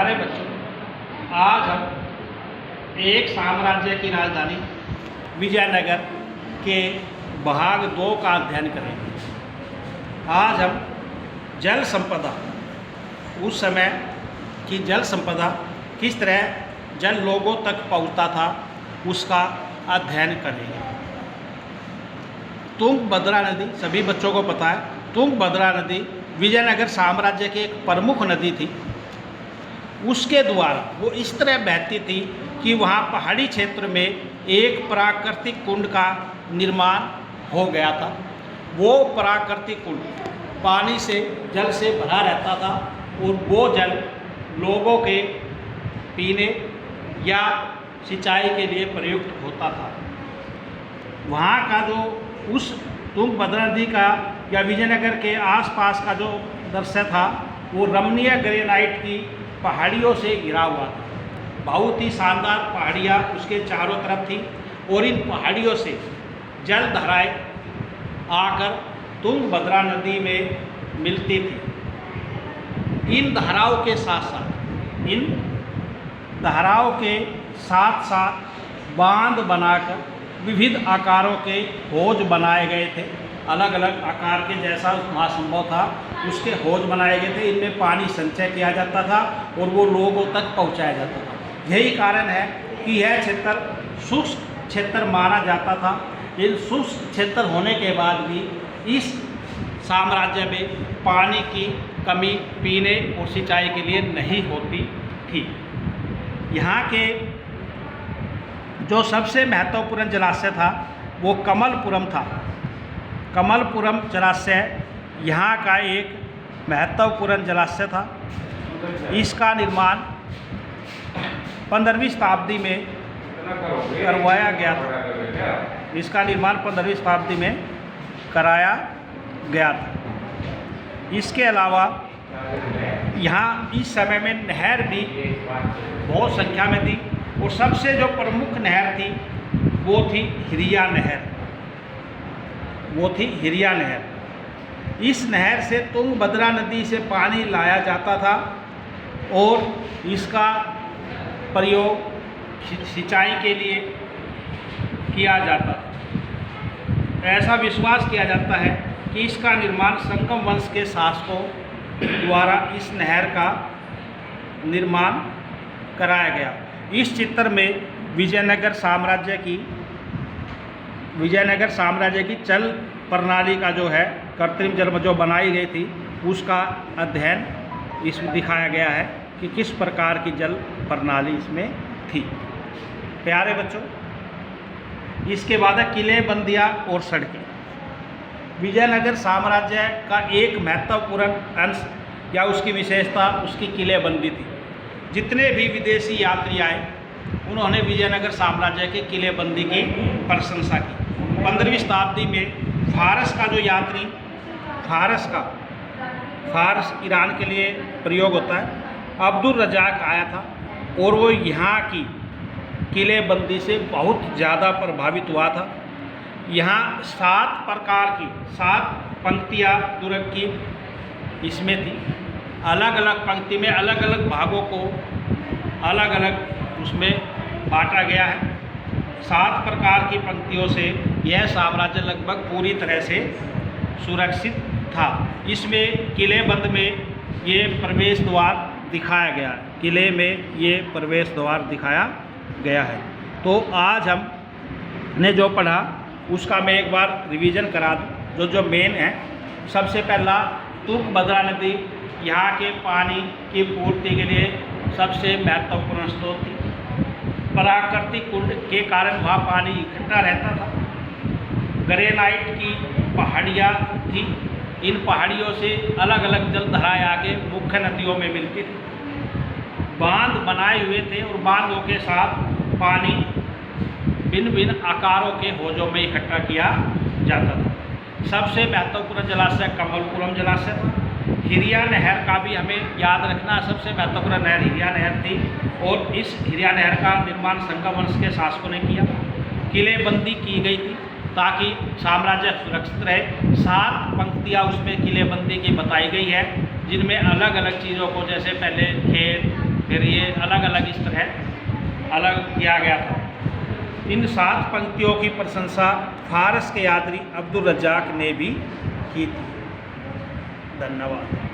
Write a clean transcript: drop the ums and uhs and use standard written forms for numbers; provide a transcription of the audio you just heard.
प्यारे बच्चों, आज हम एक साम्राज्य की राजधानी विजयनगर के भाग 2 का अध्ययन करेंगे। आज हम जल संपदा, उस समय की जल संपदा किस तरह जल लोगों तक पहुंचता था उसका अध्ययन करेंगे। तुंगभद्रा नदी सभी बच्चों को पता है। तुंगभद्रा नदी विजयनगर साम्राज्य की एक प्रमुख नदी थी। उसके द्वारा वो इस तरह बहती थी कि वहाँ पहाड़ी क्षेत्र में एक प्राकृतिक कुंड का निर्माण हो गया था। वो प्राकृतिक कुंड पानी से, जल से भरा रहता था और वो जल लोगों के पीने या सिंचाई के लिए प्रयुक्त होता था। वहाँ का जो उस तुंगभद्रा नदी का या विजयनगर के आसपास का जो दृश्य था वो रमणीय ग्रेनाइट की पहाड़ियों से घिरा हुआ था। बहुत ही शानदार पहाड़ियाँ उसके चारों तरफ थी और इन पहाड़ियों से जल धाराएँ आकर तुंगभद्रा नदी में मिलती थी। इन धाराओं के साथ बांध बनाकर विविध आकारों के हौज बनाए गए थे। अलग अलग आकार के जैसा वहाँ संभव था उसके हौज बनाए गए थे। इनमें पानी संचय किया जाता था और वो लोगों तक पहुँचाया जाता था। यही कारण है कि यह क्षेत्र शुष्क क्षेत्र माना जाता था। इन शुष्क क्षेत्र होने के बाद भी इस साम्राज्य में पानी की कमी पीने और सिंचाई के लिए नहीं होती थी। यहाँ के जो सबसे महत्वपूर्ण जलाशय था वो कमलपुरम था। कमलपुरम जलाशय यहाँ का एक महत्वपूर्ण जलाशय था। इसका निर्माण 15वीं शताब्दी में करवाया गया था। इसका निर्माण 15वीं शताब्दी में कराया गया था। इसके अलावा यहाँ इस समय में नहर भी बहुत संख्या में थी और सबसे जो प्रमुख नहर थी वो थी हिरिया नहर। इस नहर से तुंगभद्रा नदी से पानी लाया जाता था और इसका प्रयोग सिंचाई के लिए किया जाता था। ऐसा विश्वास किया जाता है कि इसका निर्माण संगम वंश के शासकों द्वारा इस नहर का निर्माण कराया गया। इस चित्र में विजयनगर साम्राज्य की जल प्रणाली का जो है कृत्रिम जल जो बनाई गई थी उसका अध्ययन इसमें दिखाया गया है कि किस प्रकार की जल प्रणाली इसमें थी। प्यारे बच्चों, इसके बाद है किले, बंदियाँ और सड़कें। विजयनगर साम्राज्य का एक महत्वपूर्ण अंश या उसकी विशेषता उसकी किलेबंदी थी। जितने भी विदेशी यात्री आए उन्होंने विजयनगर साम्राज्य के किलेबंदी की प्रशंसा की। 15वीं शताब्दी में फारस का जो यात्री फारस ईरान के लिए प्रयोग होता है, अब्दुल रज़ाक आया था और वो यहाँ की किलेबंदी से बहुत ज़्यादा प्रभावित हुआ था। यहाँ 7 पंक्तियाँ दुर्ग की इसमें थी। अलग अलग पंक्ति में अलग अलग भागों को अलग अलग उसमें बांटा गया है। 7 प्रकार की पंक्तियों से यह साम्राज्य लगभग पूरी तरह से सुरक्षित था। इसमें किलेबंद में ये प्रवेश द्वार दिखाया गया है। किले में ये प्रवेश द्वार दिखाया गया है। तो आज हमने जो पढ़ा उसका मैं एक बार रिवीजन करा दूँ। जो मेन है, सबसे पहला तुंगभद्रा नदी यहाँ के पानी की पूर्ति के लिए सबसे महत्वपूर्ण स्रोत थी। प्राकृतिक कुंड के कारण वहाँ पानी इकट्ठा रहता था। ग्रेनाइट की पहाड़ियाँ थी। इन पहाड़ियों से अलग अलग जलधाराएँ आके मुख्य नदियों में मिलती थी। बांध बनाए हुए थे और बांधों के साथ पानी भिन्न भिन्न आकारों के हौजों में इकट्ठा किया जाता था। सबसे महत्वपूर्ण जलाशय कमलपुरम जलाशय था। हिरिया नहर का भी हमें याद रखना। सबसे महत्वपूर्ण नहर हिरिया नहर थी और इस हिरिया नहर का निर्माण संगम वंश के शासकों ने किया। किलेबंदी की गई थी ताकि साम्राज्य सुरक्षित रहे। 7 पंक्तियाँ उसमें किलेबंदी की बताई गई है जिनमें अलग अलग चीज़ों को, जैसे पहले खेत, फिर क्षेत्र है, अलग किया गया था। इन 7 पंक्तियों की प्रशंसा फारस के यात्री अब्दुल रज्जाक ने भी की थी। धन्यवाद।